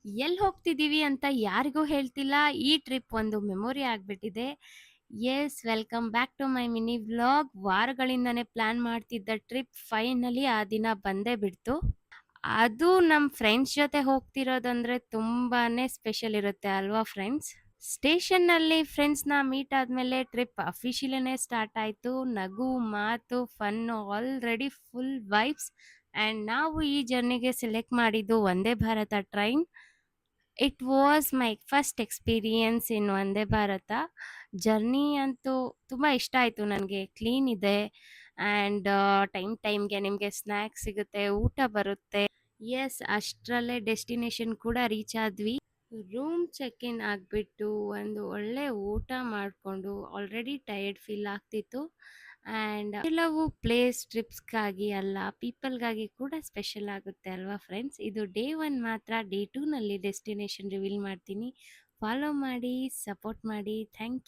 ಎಲ್ಲಿ ಹೋಗ್ತಿದ್ದೀವಿ ಅಂತ ಯಾರಿಗೂ ಹೇಳ್ತಿಲ್ಲ. ಈ ಟ್ರಿಪ್ ಒಂದು ಮೆಮೊರಿ ಆಗ್ಬಿಟ್ಟಿದೆ. Yes, welcome back to my mini vlog. ವಾರಗಳಿಂದನೇ ಪ್ಲಾನ್ ಮಾಡ್ತಿದ್ದ ಟ್ರಿಪ್ ಫೈನಲಿ ಆ ದಿನ ಬಂದೇ ಬಿಡ್ತು. ಅದು ನಮ್ಮ ಫ್ರೆಂಡ್ಸ್ ಜೊತೆ ಹೋಗ್ತಿರೋದಂದ್ರೆ ತುಂಬಾನೇ ಸ್ಪೆಷಲ್ ಇರುತ್ತೆ ಅಲ್ವಾ ಫ್ರೆಂಡ್ಸ್? ಸ್ಟೇಷನ್‌ನಲ್ಲಿ ಫ್ರೆಂಡ್ಸ್‌ನ ಮೀಟ್ ಆದ್ಮೇಲೆ ಟ್ರಿಪ್ ಅಫಿಷಿಯಲಿನೇ ಸ್ಟಾರ್ಟ್ ಆಯ್ತು. ನಗು, ಮಾತು, fun already full vibes. And ನಾವು ಈ ಜರ್ನಿಗೆ ಸೆಲೆಕ್ಟ್ ಮಾಡಿದ್ದು Vande Bharat train. It was my first experience in Vande Bharat. Journey ಅಂತೂ ತುಂಬ ಇಷ್ಟ ಆಯಿತು ನನಗೆ. ಕ್ಲೀನ್ ಇದೆ ಆ್ಯಂಡ್ ಟೈಮ್‌ಗೆ ನಿಮಗೆ ಸ್ನ್ಯಾಕ್ಸ್ ಸಿಗುತ್ತೆ, ಊಟ ಬರುತ್ತೆ. ಯೆಸ್, ಅಷ್ಟರಲ್ಲೇ ಡೆಸ್ಟಿನೇಷನ್ ಕೂಡ ರೀಚ್ ಆದ್ವಿ. ರೂಮ್ ಚೆಕ್ ಇನ್ ಆಗಿಬಿಟ್ಟು ಒಂದು ಒಳ್ಳೆ ಊಟ ಮಾಡಿಕೊಂಡು ಆಲ್ರೆಡಿ ಟಯರ್ಡ್ ಫೀಲ್ ಆಗ್ತಿತ್ತು. ಆ್ಯಂಡ್ ಕೆಲವು ಪ್ಲೇಸ್ ಟ್ರಿಪ್ಸ್‌ಗಾಗಿ ಅಲ್ಲ, ಪೀಪಲ್‌ಗಾಗಿ ಕೂಡ ಸ್ಪೆಷಲ್ ಆಗುತ್ತೆ ಅಲ್ವಾ ಫ್ರೆಂಡ್ಸ್? ಇದು ಡೇ 1 ಮಾತ್ರ. ಡೇ 2ನಲ್ಲಿ ಡೆಸ್ಟಿನೇಷನ್ ರಿವೀಲ್ ಮಾಡ್ತೀನಿ. ಫಾಲೋ ಮಾಡಿ, ಸಪೋರ್ಟ್ ಮಾಡಿ. ಥ್ಯಾಂಕ್